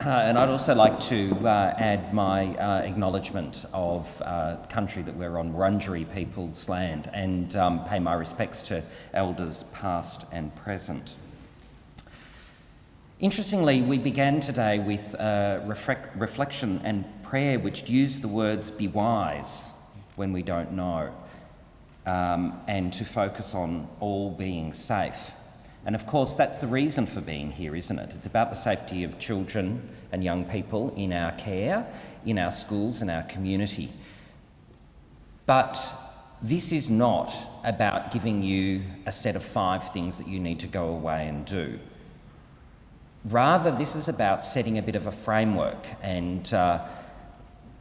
And I'd also like to add my acknowledgement of country that we're on, Wurundjeri people's land, and pay my respects to elders past and present. Interestingly, we began today with reflection and prayer which used the words "be wise" when we don't know, and to focus on all being safe. And of course, that's the reason for being here, isn't it? It's about the safety of children and young people in our care, in our schools and our community. But this is not about giving you a set of 5 things that you need to go away and do. Rather, this is about setting a bit of a framework, and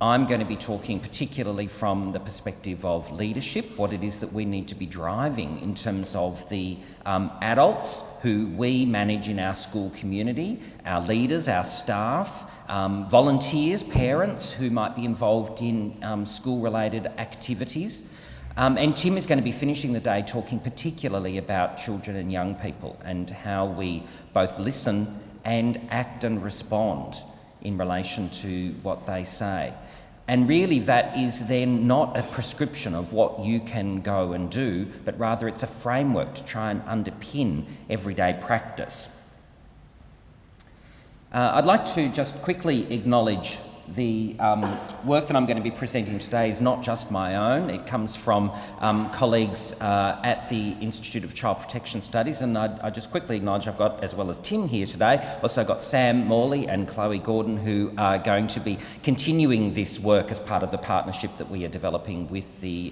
I'm going to be talking particularly from the perspective of leadership, what it is that we need to be driving in terms of the adults who we manage in our school community, our leaders, our staff, volunteers, parents who might be involved in school-related activities. And Tim is going to be finishing the day talking particularly about children and young people and how we both listen and act and respond in relation to what they say. And really that is then not a prescription of what you can go and do, but rather it's a framework to try and underpin everyday practice. I'd like to just quickly acknowledge the work that I'm going to be presenting today is not just my own. It comes from colleagues at the Institute of Child Protection Studies, and I just quickly acknowledge I've got, as well as Tim here today, also got Sam Morley and Chloe Gordon, who are going to be continuing this work as part of the partnership that we are developing with the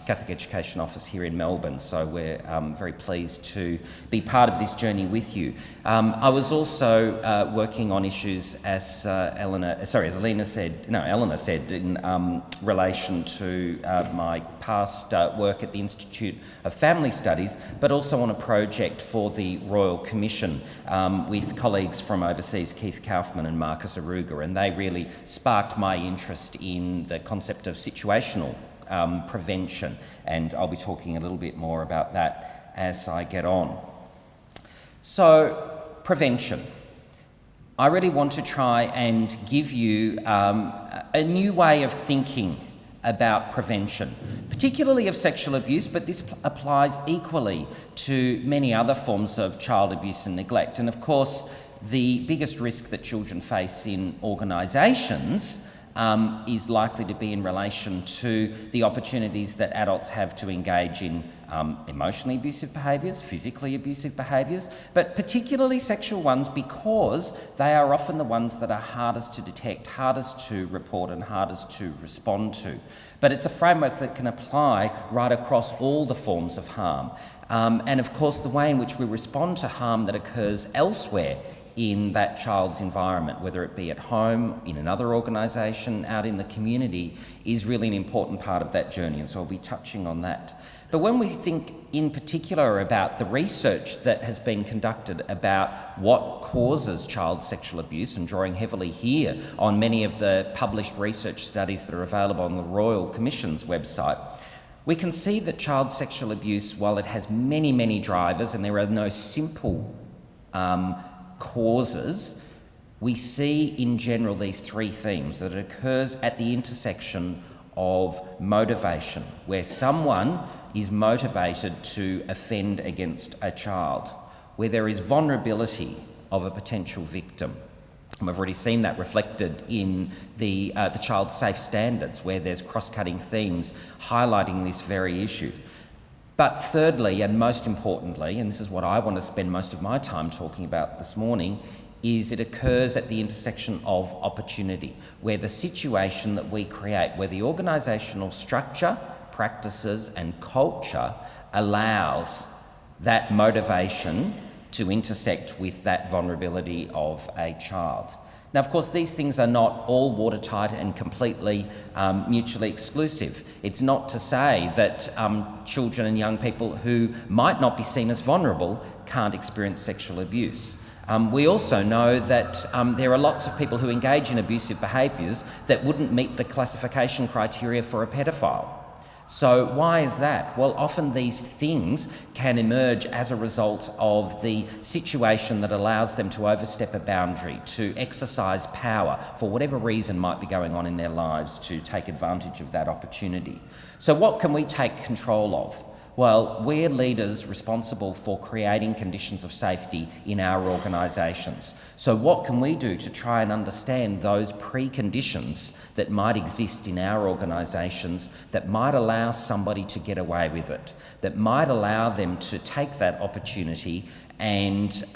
Catholic Education Office here in Melbourne. So we're very pleased to be part of this journey with you. I was also working on issues as Eleanor said in relation to my past work at the Institute of Family Studies, but also on a project for the Royal Commission with colleagues from overseas, Keith Kaufman and Marcus Aruga, and they really sparked my interest in the concept of situational prevention, and I'll be talking a little bit more about that as I get on. So, prevention. I really want to try and give you a new way of thinking about prevention, particularly of sexual abuse, but this applies equally to many other forms of child abuse and neglect. And of course, the biggest risk that children face in organisations is likely to be in relation to the opportunities that adults have to engage in emotionally abusive behaviours, physically abusive behaviours, but particularly sexual ones, because they are often the ones that are hardest to detect, hardest to report and hardest to respond to. But it's a framework that can apply right across all the forms of harm. And of course, the way in which we respond to harm that occurs elsewhere in that child's environment, whether it be at home, in another organisation, out in the community, is really an important part of that journey, and so I'll be touching on that. But when we think in particular about the research that has been conducted about what causes child sexual abuse, and drawing heavily here on many of the published research studies that are available on the Royal Commission's website, we can see that child sexual abuse, while it has many, many drivers, and there are no simple causes, we see in general these 3 themes, that it occurs at the intersection of motivation, where someone is motivated to offend against a child, where there is vulnerability of a potential victim. And we've already seen that reflected in the child safe standards, where there's cross-cutting themes highlighting this very issue. But thirdly, and most importantly, and this is what I want to spend most of my time talking about this morning, is it occurs at the intersection of opportunity, where the situation that we create, where the organisational structure, practices and culture allows that motivation to intersect with that vulnerability of a child. Now, of course, these things are not all watertight and completely mutually exclusive. It's not to say that children and young people who might not be seen as vulnerable can't experience sexual abuse. We also know that there are lots of people who engage in abusive behaviours that wouldn't meet the classification criteria for a pedophile. So why is that? Well, often these things can emerge as a result of the situation that allows them to overstep a boundary, to exercise power for whatever reason might be going on in their lives, to take advantage of that opportunity. So what can we take control of? Well, we're leaders responsible for creating conditions of safety in our organisations. So what can we do to try and understand those preconditions that might exist in our organisations that might allow somebody to get away with it, that might allow them to take that opportunity and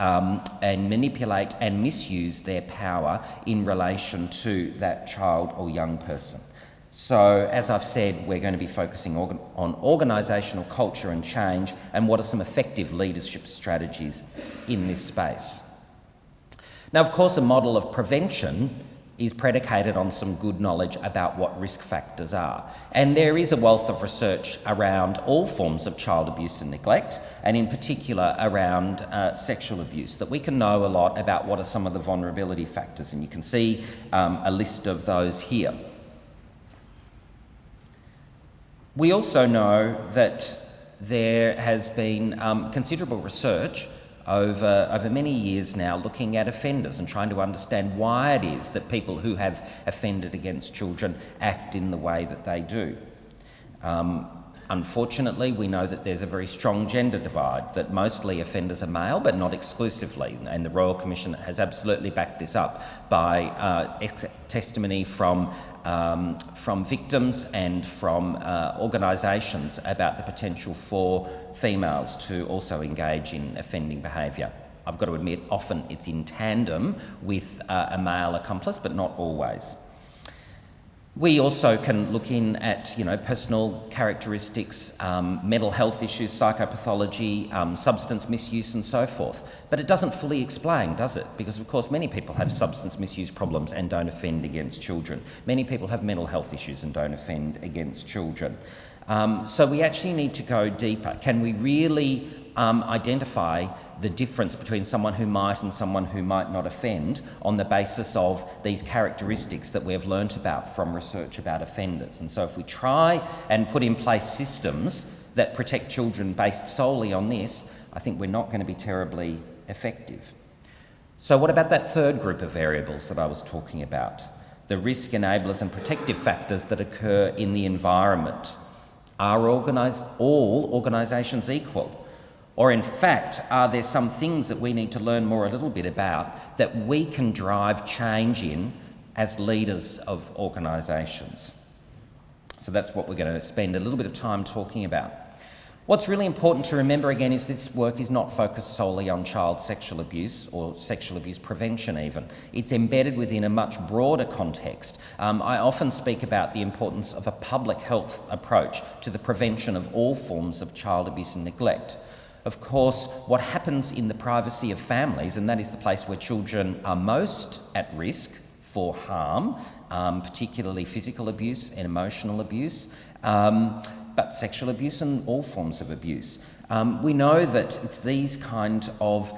manipulate and misuse their power in relation to that child or young person. So, as I've said, we're going to be focusing on organisational culture and change and what are some effective leadership strategies in this space. Now, of course, a model of prevention is predicated on some good knowledge about what risk factors are. And there is a wealth of research around all forms of child abuse and neglect, and in particular around sexual abuse, that we can know a lot about what are some of the vulnerability factors. And you can see a list of those here. We also know that there has been considerable research over many years now looking at offenders and trying to understand why it is that people who have offended against children act in the way that they do. Unfortunately, we know that there's a very strong gender divide, that mostly offenders are male, but not exclusively. And the Royal Commission has absolutely backed this up by testimony from victims and from organisations about the potential for females to also engage in offending behaviour. I've got to admit, often it's in tandem with a male accomplice, but not always. We also can look in at, personal characteristics, mental health issues, psychopathology, substance misuse and so forth. But it doesn't fully explain, does it? Because, of course, many people have substance misuse problems and don't offend against children. Many people have mental health issues and don't offend against children. So we actually need to go deeper. Can we really identify the difference between someone who might and someone who might not offend on the basis of these characteristics that we have learnt about from research about offenders? And so if we try and put in place systems that protect children based solely on this, I think we're not going to be terribly effective. So what about that third group of variables that I was talking about? The risk enablers and protective factors that occur in the environment. Are all organisations equal? Or in fact, are there some things that we need to learn a little bit about that we can drive change in as leaders of organisations? So that's what we're going to spend a little bit of time talking about. What's really important to remember again is this work is not focused solely on child sexual abuse or sexual abuse prevention even. It's embedded within a much broader context. I often speak about the importance of a public health approach to the prevention of all forms of child abuse and neglect. Of course, what happens in the privacy of families, and that is the place where children are most at risk for harm, particularly physical abuse and emotional abuse, but sexual abuse and all forms of abuse. We know that it's these kind of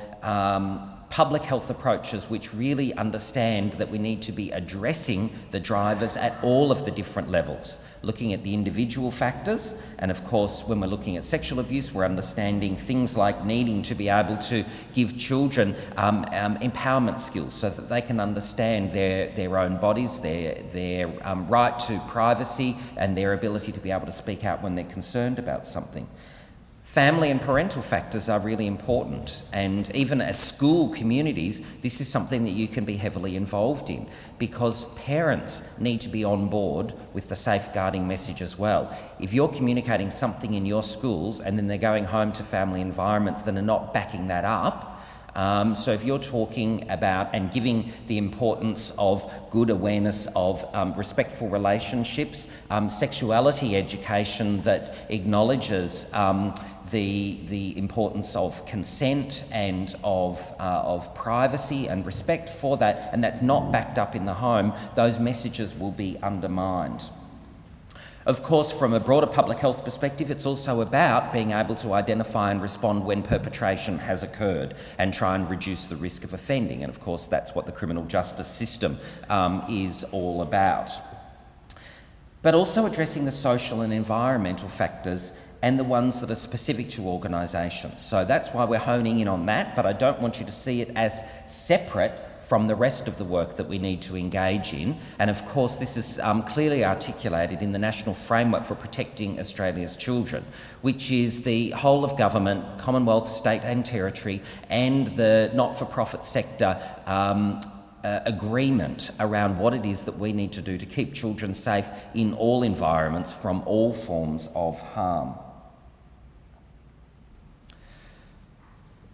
public health approaches which really understand that we need to be addressing the drivers at all of the different levels, looking at the individual factors, and of course when we're looking at sexual abuse we're understanding things like needing to be able to give children empowerment skills so that they can understand their own bodies, their right to privacy and their ability to be able to speak out when they're concerned about something. Family and parental factors are really important, and even as school communities, this is something that you can be heavily involved in because parents need to be on board with the safeguarding message as well. If you're communicating something in your schools and then they're going home to family environments that are not backing that up, so if you're talking about and giving the importance of good awareness of respectful relationships, sexuality education that acknowledges the importance of consent and of privacy and respect for that, and that's not backed up in the home, those messages will be undermined. Of course, from a broader public health perspective, it's also about being able to identify and respond when perpetration has occurred and try and reduce the risk of offending. And of course, that's what the criminal justice system is all about. but also addressing the social and environmental factors and the ones that are specific to organisations. So that's why we're honing in on that, but I don't want you to see it as separate from the rest of the work that we need to engage in. And of course, this is clearly articulated in the National Framework for Protecting Australia's Children, which is the whole of government, Commonwealth, state and territory, and the not-for-profit sector agreement around what it is that we need to do to keep children safe in all environments from all forms of harm.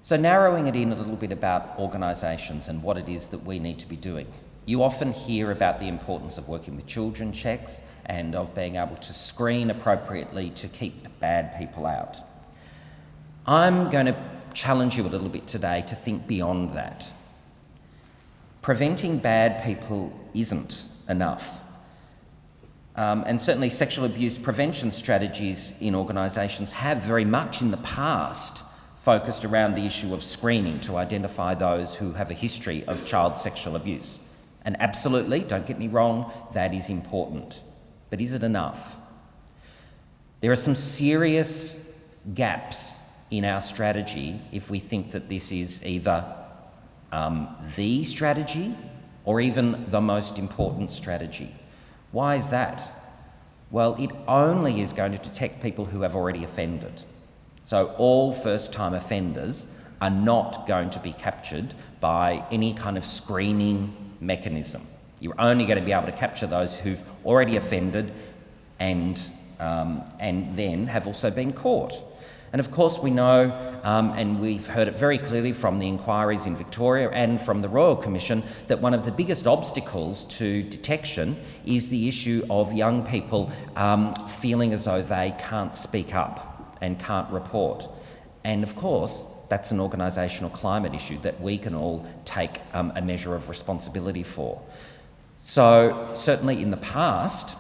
So narrowing it in a little bit about organisations and what it is that we need to be doing. You often hear about the importance of working with children checks and of being able to screen appropriately to keep bad people out. I'm going to challenge you a little bit today to think beyond that. Preventing bad people isn't enough. And certainly sexual abuse prevention strategies in organisations have very much in the past focused around the issue of screening to identify those who have a history of child sexual abuse. And absolutely, don't get me wrong, that is important. But is it enough? There are some serious gaps in our strategy if we think that this is either the strategy or even the most important strategy. Why is that? Well, it only is going to detect people who have already offended. So all first-time offenders are not going to be captured by any kind of screening mechanism. You're only going to be able to capture those who've already offended and then have also been caught. And of course we know, and we've heard it very clearly from the inquiries in Victoria and from the Royal Commission, that one of the biggest obstacles to detection is the issue of young people feeling as though they can't speak up and can't report. And of course, that's an organisational climate issue that we can all take a measure of responsibility for. So certainly in the past,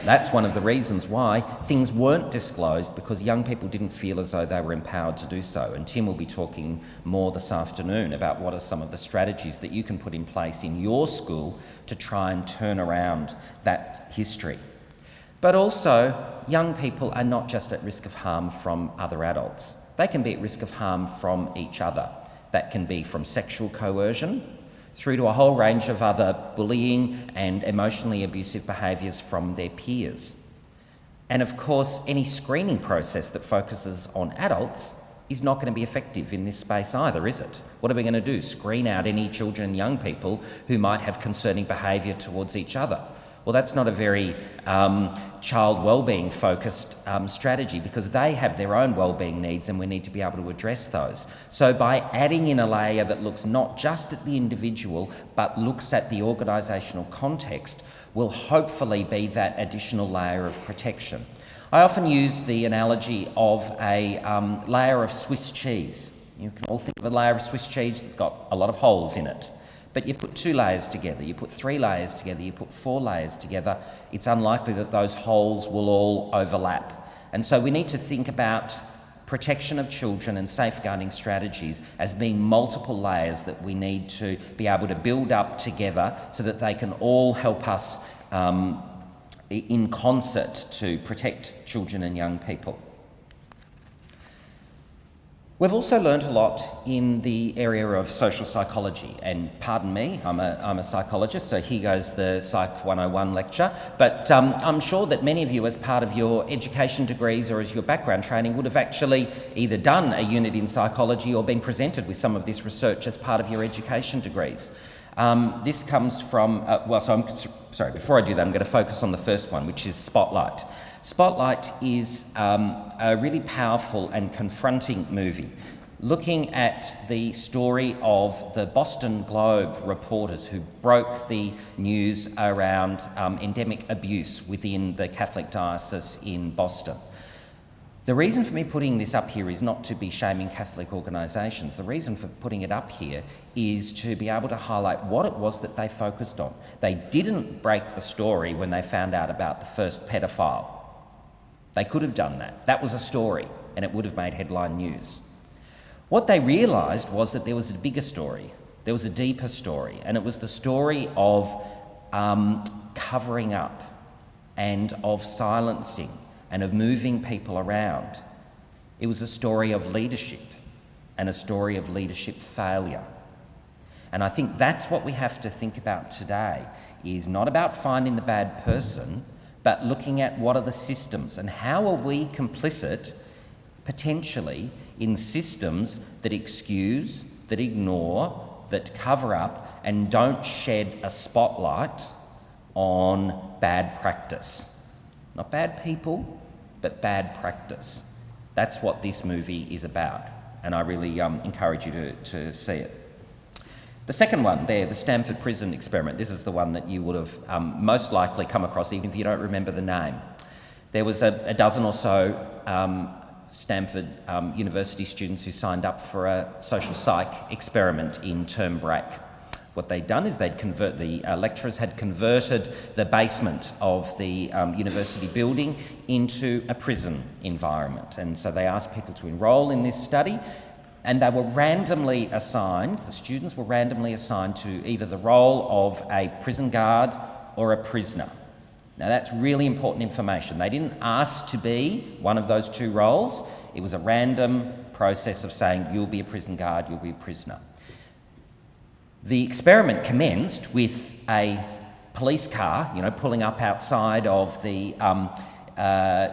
that's one of the reasons why things weren't disclosed, because young people didn't feel as though they were empowered to do so. And Tim will be talking more this afternoon about what are some of the strategies that you can put in place in your school to try and turn around that history. But also, young people are not just at risk of harm from other adults. They can be at risk of harm from each other. That can be from sexual coercion through to a whole range of other bullying and emotionally abusive behaviours from their peers. And of course, any screening process that focuses on adults is not going to be effective in this space either, is it? What are we going to do? Screen out any children and young people who might have concerning behaviour towards each other? Well, that's not a very child wellbeing focused strategy, because they have their own wellbeing needs and we need to be able to address those. So by adding in a layer that looks not just at the individual but looks at the organisational context will hopefully be that additional layer of protection. I often use the analogy of a layer of Swiss cheese. You can all think of a layer of Swiss cheese that's got a lot of holes in it. But you put 2 layers together, you put 3 layers together, you put 4 layers together, it's unlikely that those holes will all overlap. And so we need to think about protection of children and safeguarding strategies as being multiple layers that we need to be able to build up together so that they can all help us in concert to protect children and young people. We've also learnt a lot in the area of social psychology, and pardon me, I'm a psychologist, so here goes the Psych 101 lecture, but I'm sure that many of you, as part of your education degrees or as your background training, would have actually either done a unit in psychology or been presented with some of this research as part of your education degrees. This comes from, before I do that, I'm going to focus on the first one, which is Spotlight. Spotlight is a really powerful and confronting movie looking at the story of the Boston Globe reporters who broke the news around endemic abuse within the Catholic diocese in Boston. The reason for me putting this up here is not to be shaming Catholic organisations. The reason for putting it up here is to be able to highlight what it was that they focused on. They didn't break the story when they found out about the first pedophile. They could have done that. That was a story, and it would have made headline news. What they realised was that there was a bigger story. There was a deeper story, and it was the story of covering up and of silencing and of moving people around. It was a story of leadership and a story of leadership failure. And I think that's what we have to think about today, is not about finding the bad person, but looking at what are the systems and how are we complicit, potentially, in systems that excuse, that ignore, that cover up and don't shed a spotlight on bad practice. Not bad people, but bad practice. That's what this movie is about, and I really encourage you to see it. The second one there, the Stanford Prison Experiment, this is the one that you would have most likely come across, even if you don't remember the name. There was a dozen or so Stanford University students who signed up for a social psych experiment in term break. What they'd done is the lecturers had converted the basement of the university building into a prison environment. And so they asked people to enrol in this study, and they were randomly assigned, the students were randomly assigned to either the role of a prison guard or a prisoner. Now that's really important information. They didn't ask to be one of those two roles. It was a random process of saying, you'll be a prison guard, you'll be a prisoner. The experiment commenced with a police car, pulling up outside of the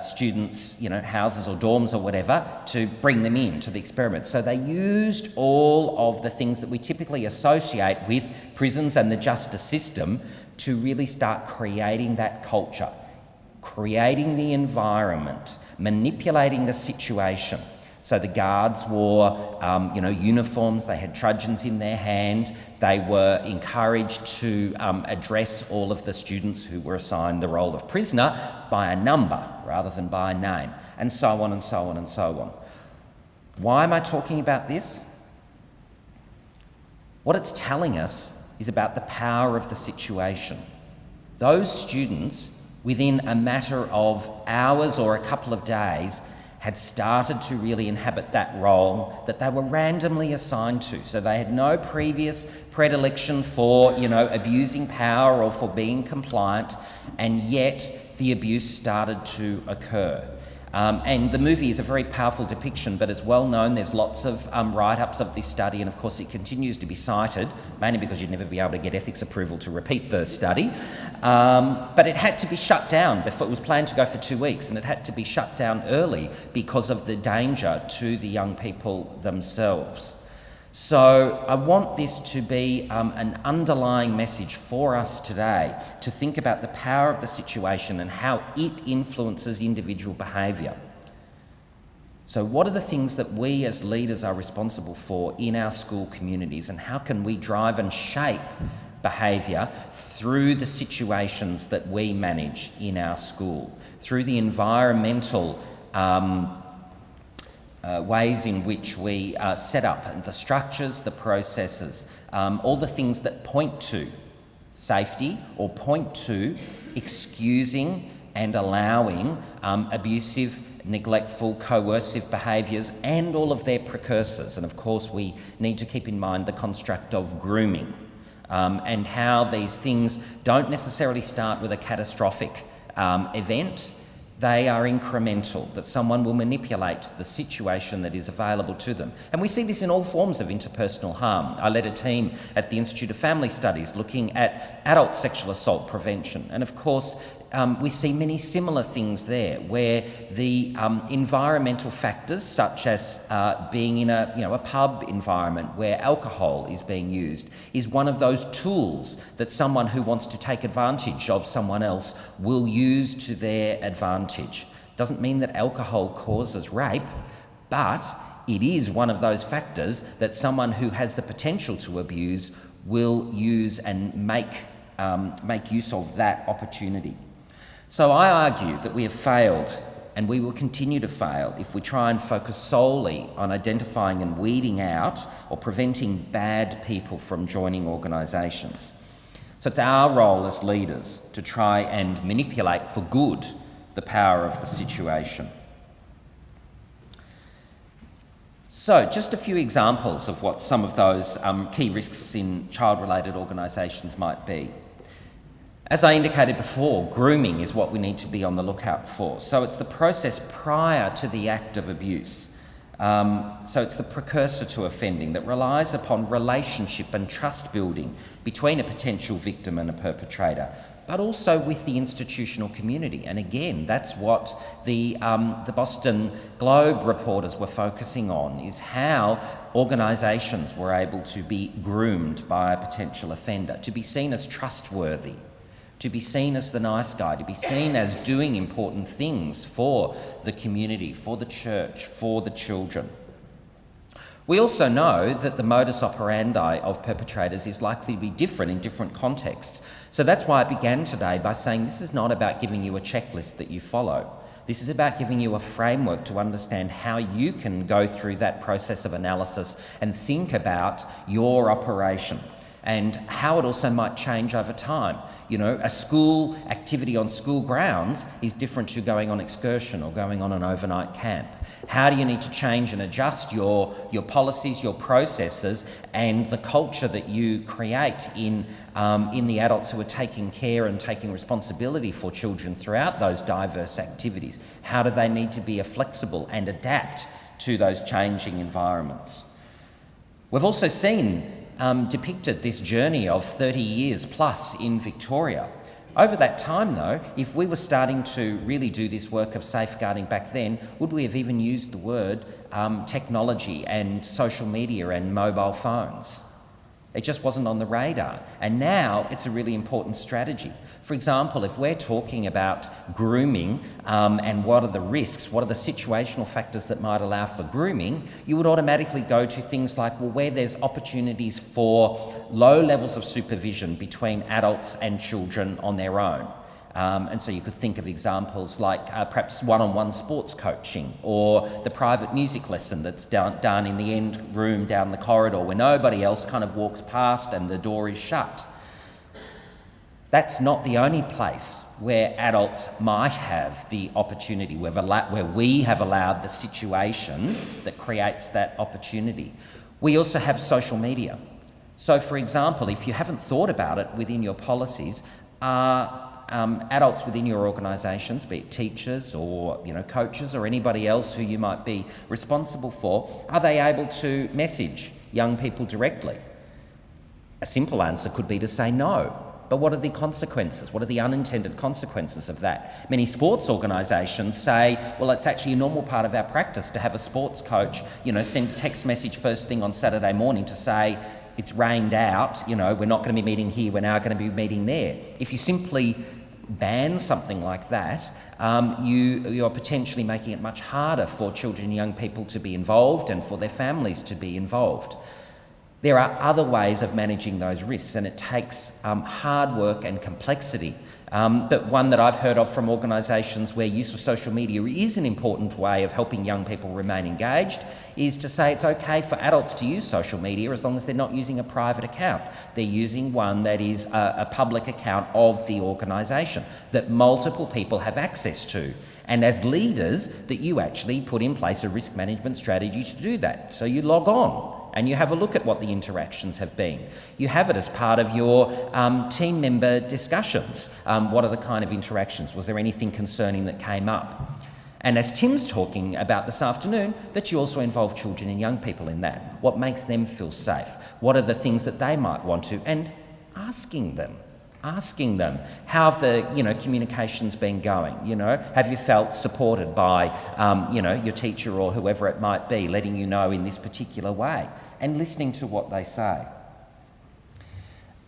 students' houses or dorms or whatever to bring them in to the experiment. So they used all of the things that we typically associate with prisons and the justice system to really start creating that culture, creating the environment, manipulating the situation. So the guards wore, uniforms, they had truncheons in their hand, they were encouraged to address all of the students who were assigned the role of prisoner by a number rather than by a name, and so on and so on and so on. Why am I talking about this? What it's telling us is about the power of the situation. Those students, within a matter of hours or a couple of days, had started to really inhabit that role that they were randomly assigned to. So they had no previous predilection for, abusing power or for being compliant, and yet the abuse started to occur. And the movie is a very powerful depiction, but it's well known. There's lots of write-ups of this study, and of course it continues to be cited, mainly because you'd never be able to get ethics approval to repeat the study. But it had to be shut down before. It was planned to go for 2 weeks, and it had to be shut down early because of the danger to the young people themselves. So I want this to be an underlying message for us today, to think about the power of the situation and how it influences individual behaviour. So what are the things that we as leaders are responsible for in our school communities, and how can we drive and shape behaviour through the situations that we manage in our school, through the environmental ways in which we set up the structures, the processes, all the things that point to safety or point to excusing and allowing abusive, neglectful, coercive behaviours and all of their precursors. And of course we need to keep in mind the construct of grooming and how these things don't necessarily start with a catastrophic event. They are incremental, that someone will manipulate the situation that is available to them. And we see this in all forms of interpersonal harm. I led a team at the Institute of Family Studies looking at adult sexual assault prevention. And of course, we see many similar things there, where the environmental factors, such as being in a pub environment where alcohol is being used, is one of those tools that someone who wants to take advantage of someone else will use to their advantage. Doesn't mean that alcohol causes rape, but it is one of those factors that someone who has the potential to abuse will use and make use of that opportunity. So I argue that we have failed, and we will continue to fail if we try and focus solely on identifying and weeding out or preventing bad people from joining organisations. So it's our role as leaders to try and manipulate for good the power of the situation. So just a few examples of what some of those key risks in child-related organisations might be. As I indicated before, grooming is what we need to be on the lookout for. So it's the process prior to the act of abuse. So it's the precursor to offending that relies upon relationship and trust building between a potential victim and a perpetrator, but also with the institutional community. And again, that's what the Boston Globe reporters were focusing on, is how organisations were able to be groomed by a potential offender, to be seen as trustworthy, to be seen as the nice guy, to be seen as doing important things for the community, for the church, for the children. We also know that the modus operandi of perpetrators is likely to be different in different contexts. So that's why I began today by saying this is not about giving you a checklist that you follow. This is about giving you a framework to understand how you can go through that process of analysis and think about your operation, and how it also might change over time. You know, a school activity on school grounds is different to going on excursion or going on an overnight camp. How do you need to change and adjust your policies, your processes, and the culture that you create in the adults who are taking care and taking responsibility for children throughout those diverse activities? How do they need to be flexible and adapt to those changing environments? We've also seen depicted this journey of 30 years plus in Victoria. Over that time though, if we were starting to really do this work of safeguarding back then, would we have even used the word technology and social media and mobile phones? It just wasn't on the radar. And now it's a really important strategy. For example, if we're talking about grooming and what are the risks, what are the situational factors that might allow for grooming, you would automatically go to things like, well, where there's opportunities for low levels of supervision between adults and children on their own. And so you could think of examples like perhaps one-on-one sports coaching, or the private music lesson that's done in the end room down the corridor where nobody else kind of walks past and the door is shut. That's not the only place where adults might have the opportunity, where we have allowed the situation that creates that opportunity. We also have social media. So for example, if you haven't thought about it within your policies, adults within your organisations, be it teachers or coaches or anybody else who you might be responsible for, are they able to message young people directly? A simple answer could be to say no. But what are the consequences? What are the unintended consequences of that? Many sports organisations say, well, it's actually a normal part of our practice to have a sports coach, send a text message first thing on Saturday morning to say, it's rained out, we're not going to be meeting here, we're now going to be meeting there. If you simply ban something like that, you're potentially making it much harder for children and young people to be involved and for their families to be involved. There are other ways of managing those risks, and it takes hard work and complexity. But one that I've heard of from organisations where use of social media is an important way of helping young people remain engaged is to say it's okay for adults to use social media as long as they're not using a private account. They're using one that is a public account of the organisation that multiple people have access to. And as leaders, that you actually put in place a risk management strategy to do that. So you log on and you have a look at what the interactions have been. You have it as part of your team member discussions. What are the kind of interactions? Was there anything concerning that came up? And as Tim's talking about this afternoon, that you also involve children and young people in that. What makes them feel safe? What are the things that they might want to? And asking them how have the communications been going. Have you felt supported by your teacher or whoever it might be, letting you know in this particular way, and listening to what they say.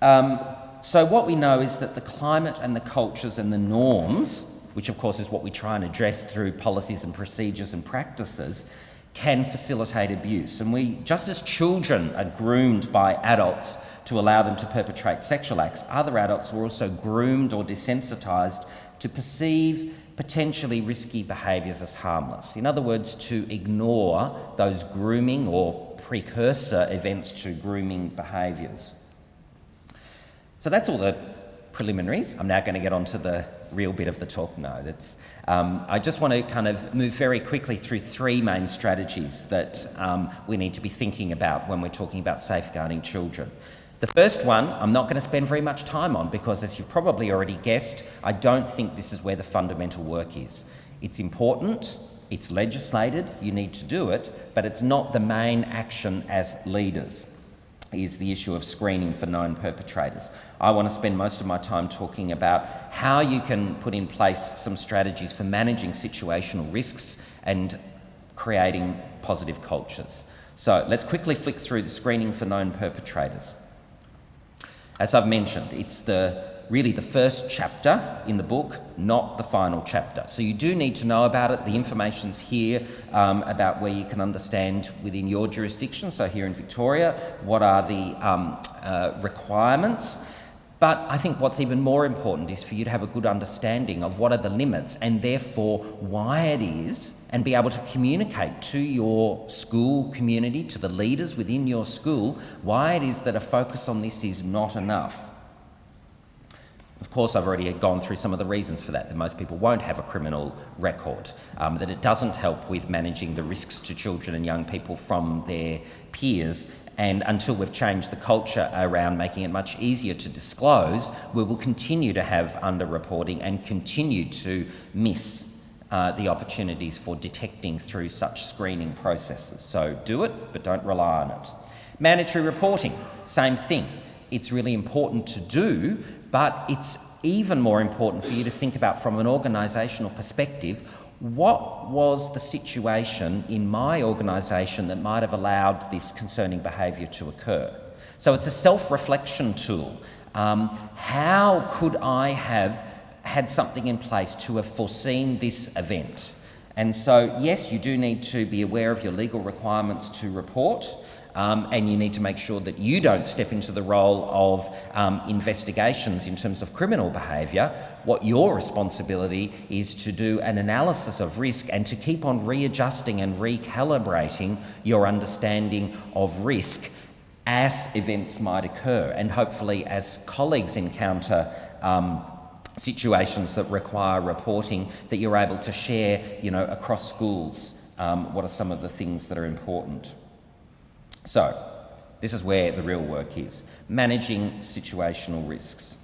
So what we know is that the climate and the cultures and the norms, which of course is what we try and address through policies and procedures and practices, can facilitate abuse. And just as children are groomed by adults to allow them to perpetrate sexual acts, other adults were also groomed or desensitised to perceive potentially risky behaviours as harmless. In other words, to ignore those grooming or precursor events to grooming behaviours. So that's all the preliminaries. I'm now going to get on to the real bit of the talk now. I just want to kind of move very quickly through three main strategies that we need to be thinking about when we're talking about safeguarding children. The first one I'm not going to spend very much time on because, as you've probably already guessed, I don't think this is where the fundamental work is. It's important, it's legislated, you need to do it, but it's not the main action as leaders, is the issue of screening for known perpetrators. I want to spend most of my time talking about how you can put in place some strategies for managing situational risks and creating positive cultures. So let's quickly flick through the screening for known perpetrators. As I've mentioned, it's really the first chapter in the book, not the final chapter. So you do need to know about it. The information's here about where you can understand within your jurisdiction. So here in Victoria, what are the requirements? But I think what's even more important is for you to have a good understanding of what are the limits and therefore why it is, and be able to communicate to your school community, to the leaders within your school, why it is that a focus on this is not enough. Of course, I've already gone through some of the reasons for that most people won't have a criminal record, that it doesn't help with managing the risks to children and young people from their peers, and until we've changed the culture around making it much easier to disclose, we will continue to have underreporting and continue to miss the opportunities for detecting through such screening processes. So do it, but don't rely on it. Mandatory reporting, same thing. It's really important to do, but it's even more important for you to think about from an organisational perspective, what was the situation in my organisation that might have allowed this concerning behaviour to occur? So it's a self-reflection tool. How could I have had something in place to have foreseen this event? And so, yes, you do need to be aware of your legal requirements to report, and you need to make sure that you don't step into the role of investigations in terms of criminal behaviour. What your responsibility is to do an analysis of risk and to keep on readjusting and recalibrating your understanding of risk as events might occur, and hopefully as colleagues encounter situations that require reporting, that you're able to share, across schools, what are some of the things that are important. So, this is where the real work is, managing situational risks.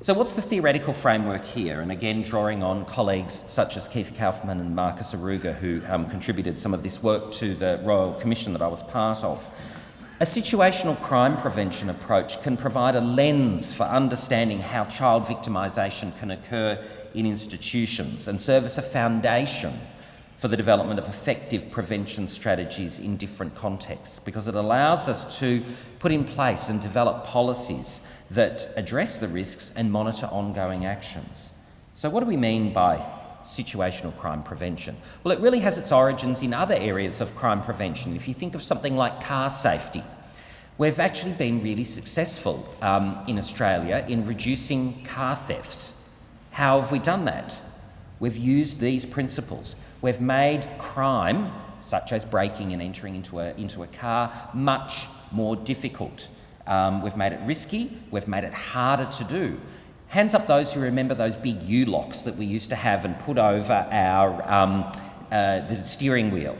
So what's the theoretical framework here? And again, drawing on colleagues such as Keith Kaufman and Marcus Aruga, who contributed some of this work to the Royal Commission that I was part of. A situational crime prevention approach can provide a lens for understanding how child victimisation can occur in institutions and serve as a foundation for the development of effective prevention strategies in different contexts, because it allows us to put in place and develop policies that address the risks and monitor ongoing actions. So what do we mean by situational crime prevention? Well, it really has its origins in other areas of crime prevention. If you think of something like car safety, we've actually been really successful in Australia in reducing car thefts. How have we done that? We've used these principles. We've made crime, such as breaking and entering into a car, much more difficult. We've made it risky, we've made it harder to do. Hands up those who remember those big U-locks that we used to have and put over our the steering wheel.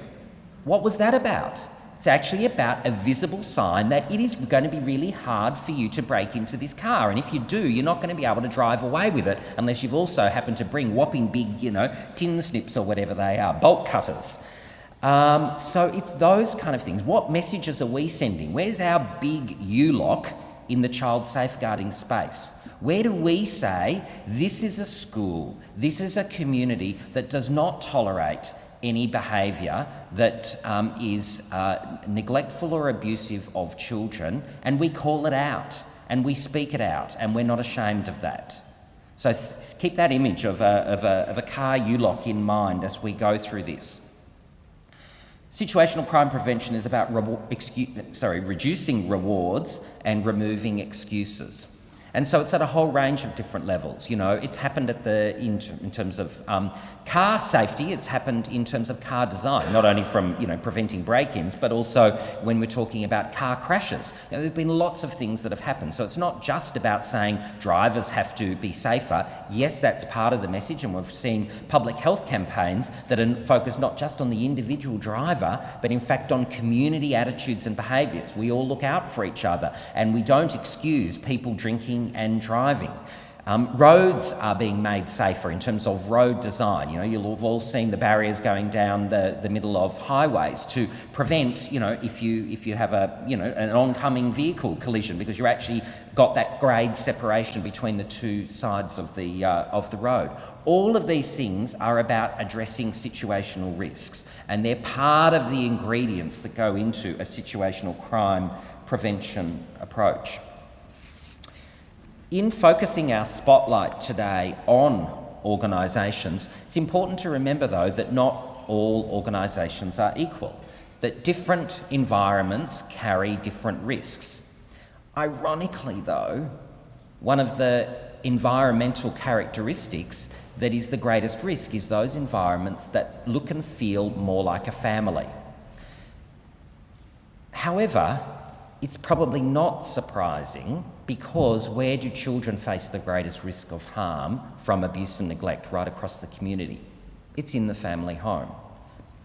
What was that about? It's actually about a visible sign that it is going to be really hard for you to break into this car, and if you do, you're not going to be able to drive away with it unless you've also happened to bring whopping big, tin snips or whatever they are, bolt cutters. So it's those kind of things. What messages are we sending? Where's our big U-lock in the child safeguarding space? Where do we say, this is a school, this is a community that does not tolerate any behaviour that is neglectful or abusive of children, and we call it out, and we speak it out, and we're not ashamed of that. So keep that image of a car U-lock in mind as we go through this. Situational crime prevention is about reducing rewards and removing excuses. And so it's at a whole range of different levels. You know, it's happened in terms of car safety, it's happened in terms of car design, not only from, you know, preventing break-ins, but also when we're talking about car crashes. You know, there's been lots of things that have happened. So it's not just about saying drivers have to be safer. Yes, that's part of the message, and we've seen public health campaigns that are focused not just on the individual driver, but in fact on community attitudes and behaviours. We all look out for each other, and we don't excuse people drinking and driving. Roads are being made safer in terms of road design. You know, you'll have all seen the barriers going down the middle of highways to prevent, you know, if you have an oncoming vehicle collision, because you're actually got that grade separation between the two sides of the road. All of these things are about addressing situational risks, and they're part of the ingredients that go into a situational crime prevention approach. In focusing our spotlight today on organisations, it's important to remember, though, that not all organisations are equal, that different environments carry different risks. Ironically, though, one of the environmental characteristics that is the greatest risk is those environments that look and feel more like a family. However, it's probably not surprising, because where do children face the greatest risk of harm from abuse and neglect right across the community? It's in the family home.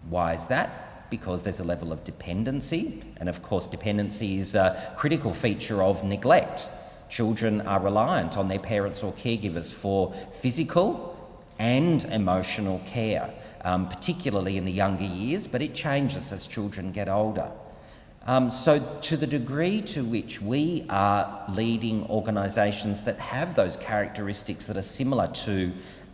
Why is that? Because there's a level of dependency, and of course dependency is a critical feature of neglect. Children are reliant on their parents or caregivers for physical and emotional care, particularly in the younger years, but it changes as children get older. So to the degree to which we are leading organisations that have those characteristics that are similar to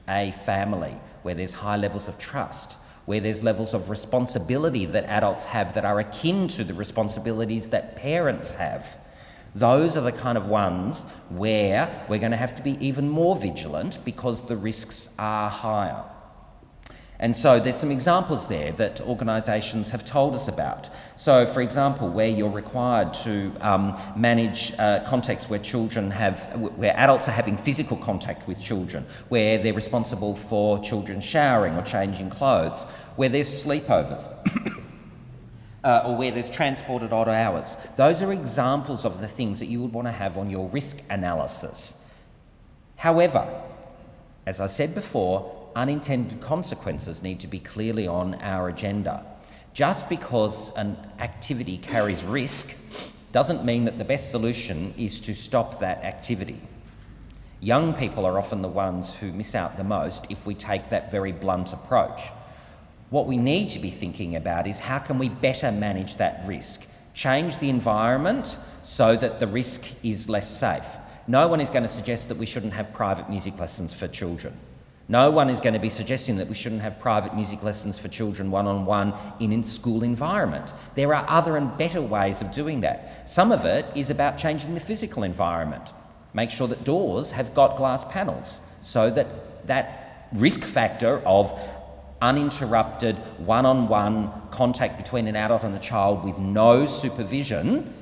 a family, where there's high levels of trust, where there's levels of responsibility that adults have that are akin to the responsibilities that parents have, those are the kind of ones where we're going to have to be even more vigilant, because the risks are higher. And so there's some examples there that organisations have told us about. So, for example, where you're required to manage contexts where where adults are having physical contact with children, where they're responsible for children showering or changing clothes, where there's sleepovers, or where there's transport at odd hours. Those are examples of the things that you would want to have on your risk analysis. However, as I said before, unintended consequences need to be clearly on our agenda. Just because an activity carries risk doesn't mean that the best solution is to stop that activity. Young people are often the ones who miss out the most if we take that very blunt approach. What we need to be thinking about is how can we better manage that risk, change the environment so that the risk is less safe. No one is going to suggest that we shouldn't have private music lessons for children. No one is going to be suggesting that we shouldn't have private music lessons for children one-on-one in a school environment. There are other and better ways of doing that. Some of it is about changing the physical environment. Make sure that doors have got glass panels so that that risk factor of uninterrupted one-on-one contact between an adult and a child with no supervision,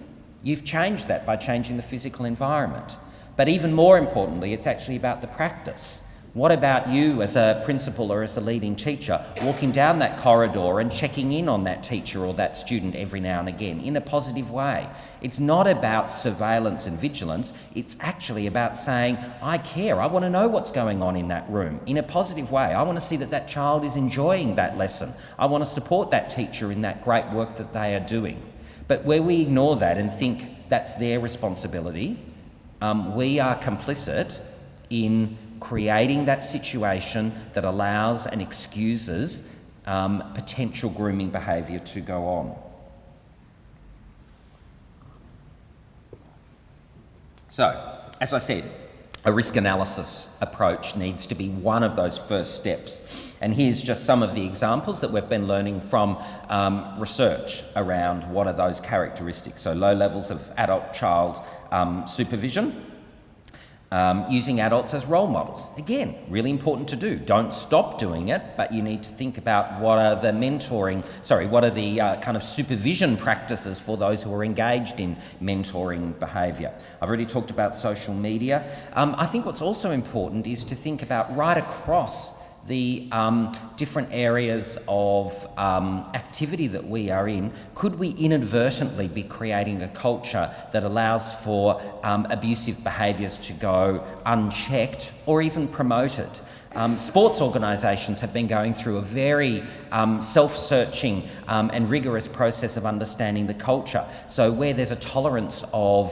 you've changed that by changing the physical environment. But even more importantly, it's actually about the practice. What about you as a principal or as a leading teacher walking down that corridor and checking in on that teacher or that student every now and again in a positive way? It's not about surveillance and vigilance. It's actually about saying, I care. I want to know what's going on in that room in a positive way. I want to see that that child is enjoying that lesson. I want to support that teacher in that great work that they are doing. But where we ignore that and think that's their responsibility, we are complicit in creating that situation that allows and excuses potential grooming behaviour to go on. So, as I said, a risk analysis approach needs to be one of those first steps. And here's just some of the examples that we've been learning from research around what are those characteristics. So low levels of adult-child supervision, Using adults as role models. Again, really important to do. Don't stop doing it, but you need to think about what are the kind of supervision practices for those who are engaged in mentoring behaviour. I've already talked about social media. I think what's also important is to think about right across the different areas of activity that we are in, could we inadvertently be creating a culture that allows for abusive behaviours to go unchecked or even promoted? Sports organisations have been going through a very self-searching and rigorous process of understanding the culture. So where there's a tolerance of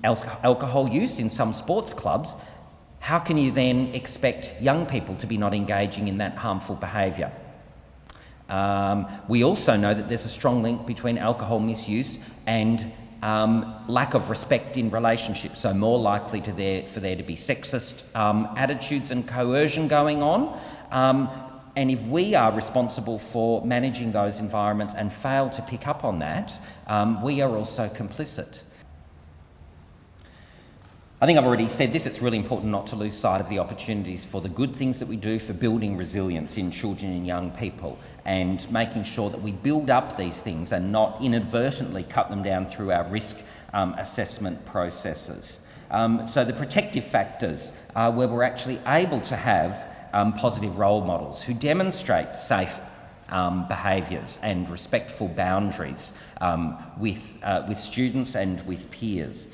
alcohol use in some sports clubs, how can you then expect young people to be not engaging in that harmful behaviour? We also know that there's a strong link between alcohol misuse and lack of respect in relationships, so more likely for there to be sexist attitudes and coercion going on. And if we are responsible for managing those environments and fail to pick up on that, we are also complicit. I think I've already said this, it's really important not to lose sight of the opportunities for the good things that we do for building resilience in children and young people, and making sure that we build up these things and not inadvertently cut them down through our risk assessment processes. So the protective factors are where we're actually able to have positive role models who demonstrate safe behaviours and respectful boundaries with students and with peers.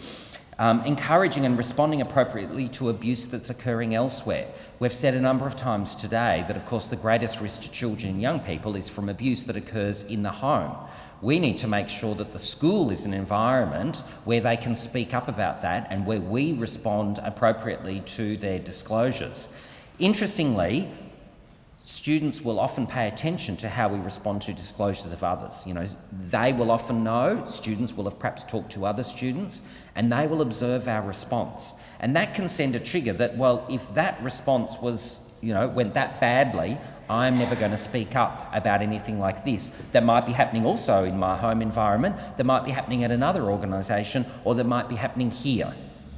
Encouraging and responding appropriately to abuse that's occurring elsewhere. We've said a number of times today that, of course, the greatest risk to children and young people is from abuse that occurs in the home. We need to make sure that the school is an environment where they can speak up about that and where we respond appropriately to their disclosures. Interestingly, students will often pay attention to how we respond to disclosures of others. You know, they will often know, students will have perhaps talked to other students, and they will observe our response. And that can send a trigger that, well, if that response went that badly, I'm never going to speak up about anything like this. That might be happening also in my home environment, that might be happening at another organisation, or that might be happening here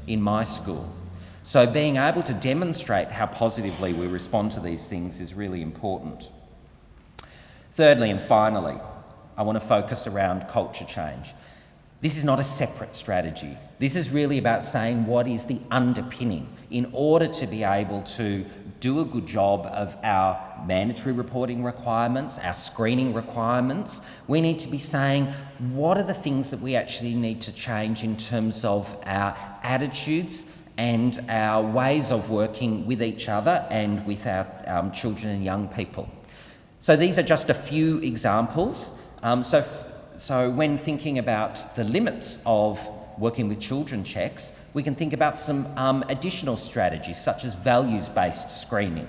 in my school. So being able to demonstrate how positively we respond to these things is really important. Thirdly and finally, I want to focus around culture change. This is not a separate strategy. This is really about saying what is the underpinning in order to be able to do a good job of our mandatory reporting requirements, our screening requirements. We need to be saying what are the things that we actually need to change in terms of our attitudes and our ways of working with each other and with our children and young people. So these are just a few examples. So when thinking about the limits of working with children checks, we can think about some additional strategies such as values-based screening.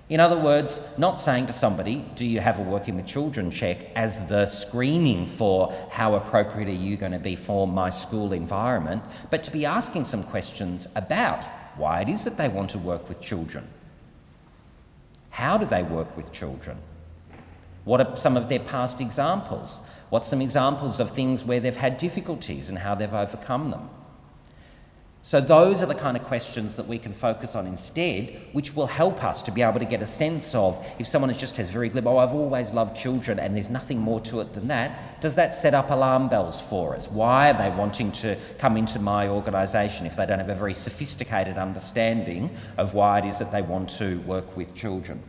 In other words, not saying to somebody, do you have a working with children check as the screening for how appropriate are you going to be for my school environment, but to be asking some questions about why it is that they want to work with children. How do they work with children? What are some of their past examples? What's some examples of things where they've had difficulties and how they've overcome them? So those are the kind of questions that we can focus on instead, which will help us to be able to get a sense of if someone just has very glib, I've always loved children and there's nothing more to it than that, does that set up alarm bells for us? Why are they wanting to come into my organisation if they don't have a very sophisticated understanding of why it is that they want to work with children?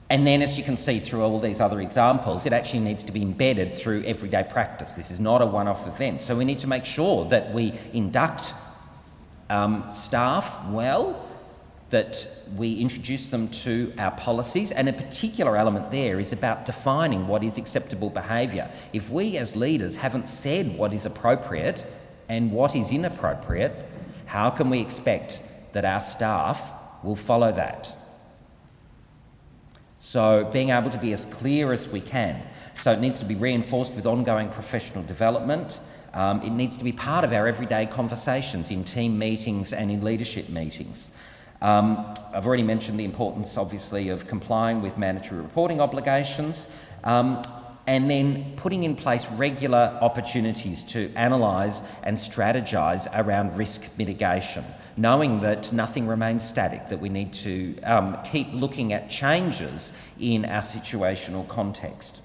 And then, as you can see through all these other examples, it actually needs to be embedded through everyday practice. This is not a one-off event. So we need to make sure that we induct staff well, that we introduce them to our policies, and a particular element there is about defining what is acceptable behaviour. If we as leaders haven't said what is appropriate and what is inappropriate, how can we expect that our staff will follow that? So being able to be as clear as we can. So it needs to be reinforced with ongoing professional development. It needs to be part of our everyday conversations in team meetings and in leadership meetings. I've already mentioned the importance, obviously, of complying with mandatory reporting obligations. and then putting in place regular opportunities to analyse and strategise around risk mitigation, knowing that nothing remains static, that we need to keep looking at changes in our situational context.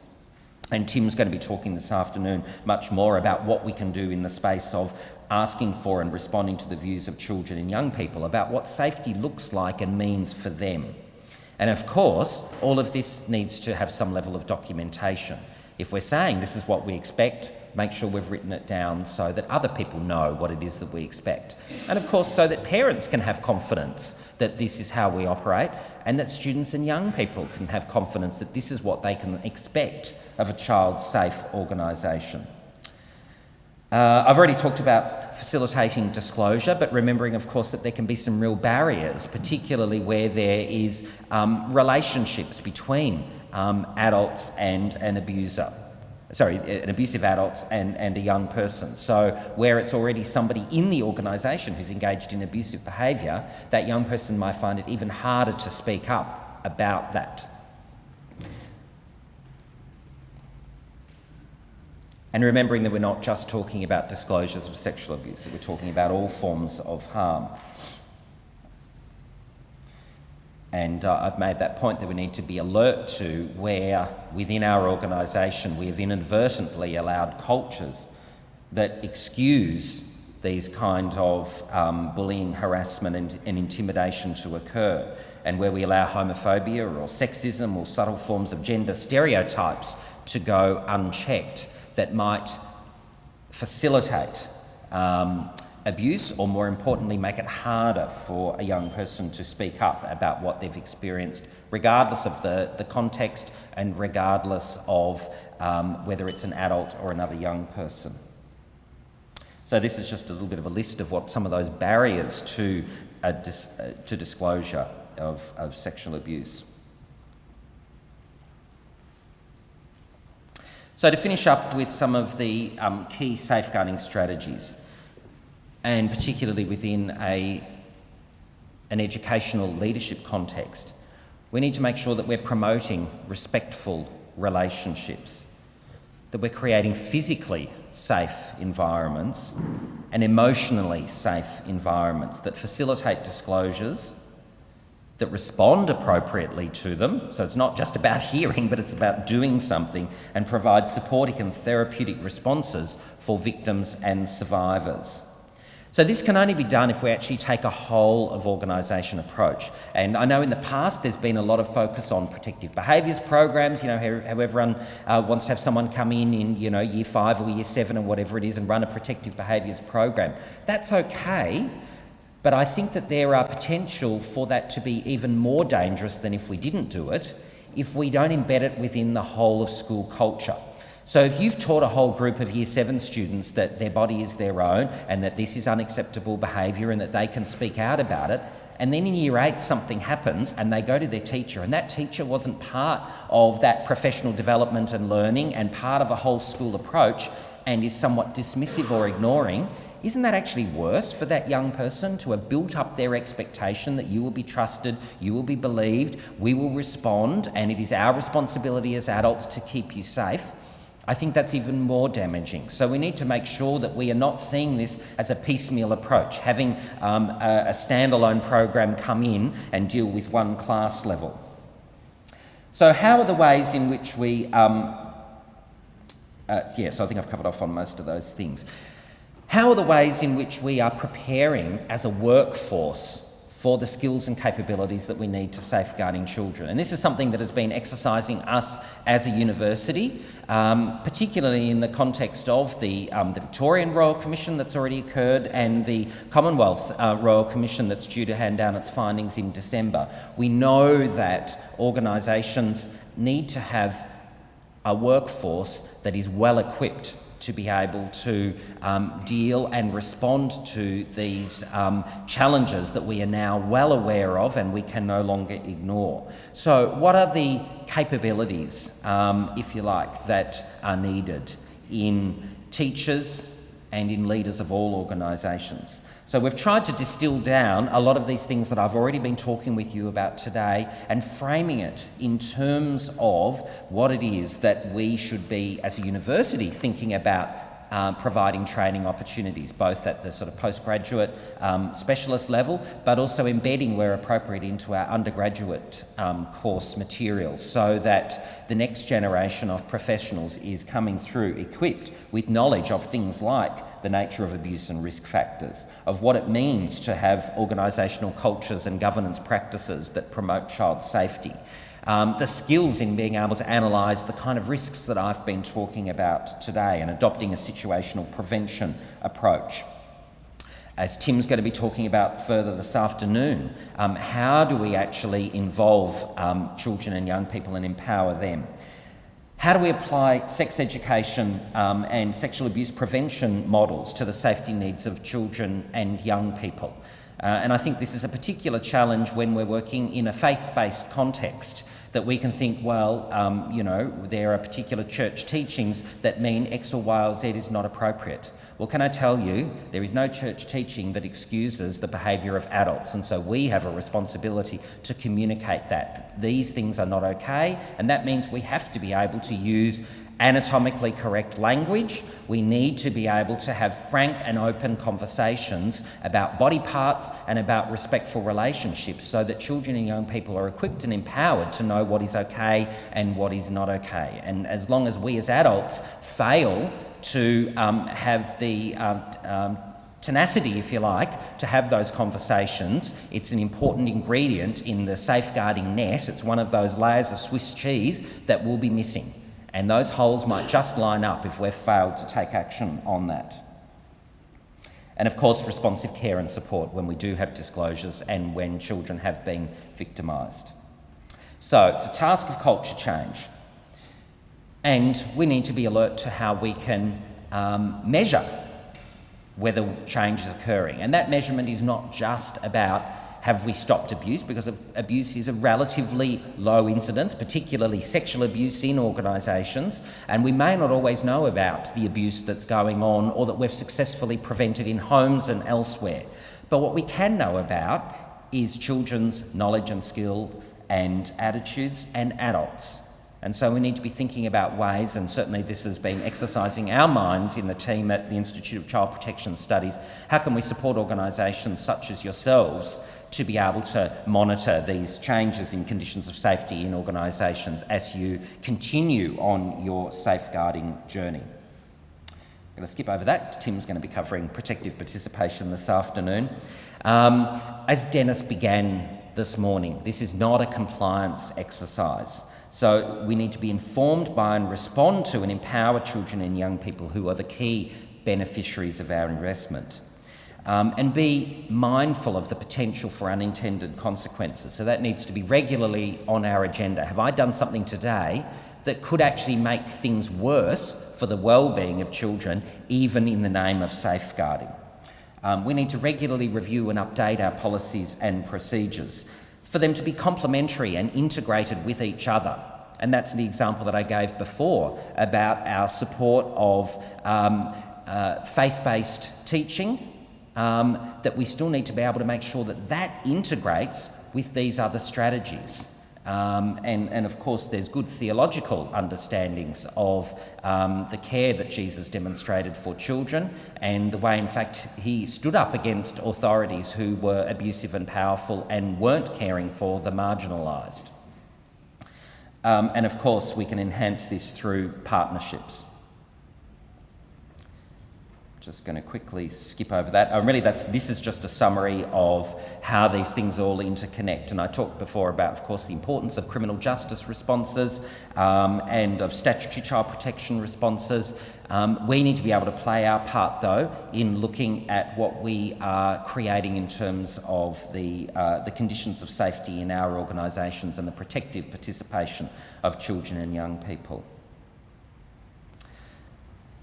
And Tim's going to be talking this afternoon much more about what we can do in the space of asking for and responding to the views of children and young people about what safety looks like and means for them. And of course, all of this needs to have some level of documentation. If we're saying this is what we expect, make sure we've written it down so that other people know what it is that we expect. And of course, so that parents can have confidence that this is how we operate, and that students and young people can have confidence that this is what they can expect of a child-safe organisation. I've already talked about facilitating disclosure, but remembering, of course, that there can be some real barriers, particularly where there is relationships between adults and an abuser. An abusive adult and a young person. So where it's already somebody in the organisation who's engaged in abusive behaviour, that young person might find it even harder to speak up about that. And remembering that we're not just talking about disclosures of sexual abuse, that we're talking about all forms of harm. And I've made that point that we need to be alert to where within our organisation we have inadvertently allowed cultures that excuse these kind of bullying, harassment and intimidation to occur, and where we allow homophobia or sexism or subtle forms of gender stereotypes to go unchecked that might facilitate abuse, or more importantly, make it harder for a young person to speak up about what they've experienced, regardless of the context and regardless of whether it's an adult or another young person. So this is just a little bit of a list of what some of those barriers to disclosure of sexual abuse. So to finish up with some of the key safeguarding strategies, and particularly within an educational leadership context, we need to make sure that we're promoting respectful relationships, that we're creating physically safe environments and emotionally safe environments that facilitate disclosures, that respond appropriately to them. So it's not just about hearing, but it's about doing something, and provide supportive and therapeutic responses for victims and survivors. So this can only be done if we actually take a whole of organisation approach. And I know in the past there's been a lot of focus on protective behaviours programs, how everyone wants to have someone come in year 5 or year 7 or whatever it is and run a protective behaviours program. That's okay, but I think that there are potential for that to be even more dangerous than if we didn't do it, if we don't embed it within the whole of school culture. So if you've taught a whole group of Year 7 students that their body is their own and that this is unacceptable behaviour and that they can speak out about it, and then in Year 8 something happens and they go to their teacher and that teacher wasn't part of that professional development and learning and part of a whole school approach and is somewhat dismissive or ignoring, isn't that actually worse for that young person to have built up their expectation that you will be trusted, you will be believed, we will respond, and it is our responsibility as adults to keep you safe? I think that's even more damaging. So we need to make sure that we are not seeing this as a piecemeal approach, having a standalone program come in and deal with one class level. So how are the ways in which we... so I think I've covered off on most of those things. How are the ways in which we are preparing as a workforce for the skills and capabilities that we need to safeguarding children? And this is something that has been exercising us as a university, particularly in the context of the Victorian Royal Commission that's already occurred and the Commonwealth Royal Commission that's due to hand down its findings in December. We know that organisations need to have a workforce that is well equipped to be able to deal and respond to these challenges that we are now well aware of and we can no longer ignore. So what are the capabilities, if you like, that are needed in teachers, and in leaders of all organisations. So we've tried to distill down a lot of these things that I've already been talking with you about today and framing it in terms of what it is that we should be, as a university, thinking about providing training opportunities, both at the sort of postgraduate specialist level, but also embedding where appropriate into our undergraduate course materials, so that the next generation of professionals is coming through equipped with knowledge of things like the nature of abuse and risk factors, of what it means to have organisational cultures and governance practices that promote child safety, the skills in being able to analyse the kind of risks that I've been talking about today and adopting a situational prevention approach. As Tim's going to be talking about further this afternoon, how do we actually involve children and young people and empower them? How do we apply sex education and sexual abuse prevention models to the safety needs of children and young people? And I think this is a particular challenge when we're working in a faith-based context, that we can think, well, there are particular church teachings that mean X or Y or Z is not appropriate. Well, can I tell you, there is no church teaching that excuses the behaviour of adults, and so we have a responsibility to communicate that these things are not okay, and that means we have to be able to use anatomically correct language. We need to be able to have frank and open conversations about body parts and about respectful relationships, so that children and young people are equipped and empowered to know what is okay and what is not okay. And as long as we as adults fail to have the tenacity, if you like, to have those conversations, it's an important ingredient in the safeguarding net. It's one of those layers of Swiss cheese that will be missing. And those holes might just line up if we've failed to take action on that. And of course, responsive care and support when we do have disclosures and when children have been victimised. So it's a task of culture change. And we need to be alert to how we can measure whether change is occurring. And that measurement is not just about have we stopped abuse, because abuse is a relatively low incidence, particularly sexual abuse in organisations, and we may not always know about the abuse that's going on or that we've successfully prevented in homes and elsewhere. But what we can know about is children's knowledge and skill and attitudes and adults. And so we need to be thinking about ways, and certainly this has been exercising our minds in the team at the Institute of Child Protection Studies, how can we support organisations such as yourselves to be able to monitor these changes in conditions of safety in organisations as you continue on your safeguarding journey. I'm going to skip over that. Tim's going to be covering protective participation this afternoon. As Dennis began this morning, this is not a compliance exercise. So we need to be informed by and respond to and empower children and young people who are the key beneficiaries of our investment. And be mindful of the potential for unintended consequences. So that needs to be regularly on our agenda. Have I done something today that could actually make things worse for the well-being of children, even in the name of safeguarding? We need to regularly review and update our policies and procedures for them to be complementary and integrated with each other. And that's the example that I gave before about our support of faith-based teaching, that we still need to be able to make sure that that integrates with these other strategies. And of course, there's good theological understandings of the care that Jesus demonstrated for children and the way, in fact, he stood up against authorities who were abusive and powerful and weren't caring for the marginalised. And of course, we can enhance this through partnerships. Just going to quickly skip over that. This is just a summary of how these things all interconnect. And I talked before about, of course, the importance of criminal justice responses and of statutory child protection responses. We need to be able to play our part, though, in looking at what we are creating in terms of the conditions of safety in our organisations and the protective participation of children and young people.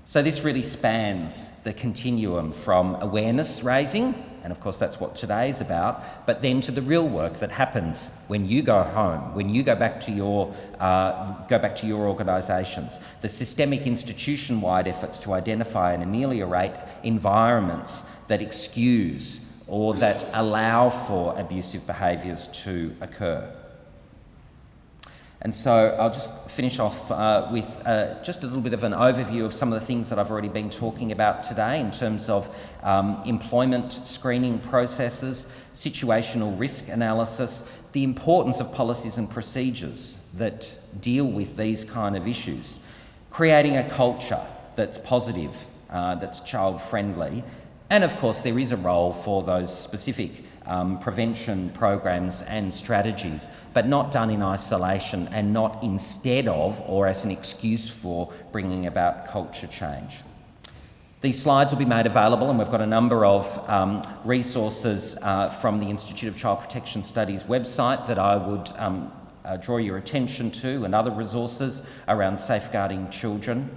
So this really spans the continuum from awareness raising, and of course that's what today is about, but then to the real work that happens when you go home, when you go back to your organisations, the systemic institution-wide efforts to identify and ameliorate environments that excuse or that allow for abusive behaviours to occur. And so I'll just finish off with just a little bit of an overview of some of the things that I've already been talking about today in terms of employment screening processes, situational risk analysis, the importance of policies and procedures that deal with these kind of issues, creating a culture that's positive, that's child-friendly, and of course there is a role for those specific prevention programs and strategies, but not done in isolation and not instead of or as an excuse for bringing about culture change. These slides will be made available, and we've got a number of resources from the Institute of Child Protection Studies website that I would draw your attention to, and other resources around safeguarding children.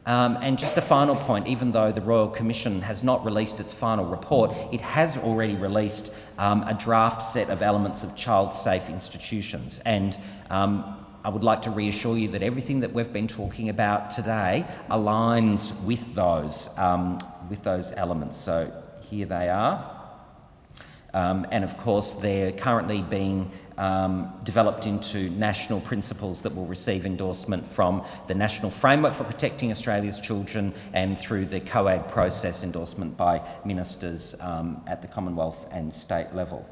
And just a final point, even though the Royal Commission has not released its final report, it has already released a draft set of elements of child-safe institutions. And I would like to reassure you that everything that we've been talking about today aligns with those elements. So here they are. And of course, they're currently being developed into national principles that will receive endorsement from the National Framework for Protecting Australia's Children and through the COAG process endorsement by ministers at the Commonwealth and state level.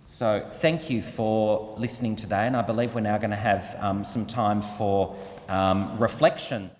So thank you for listening today, and I believe we're now going to have some time for reflection.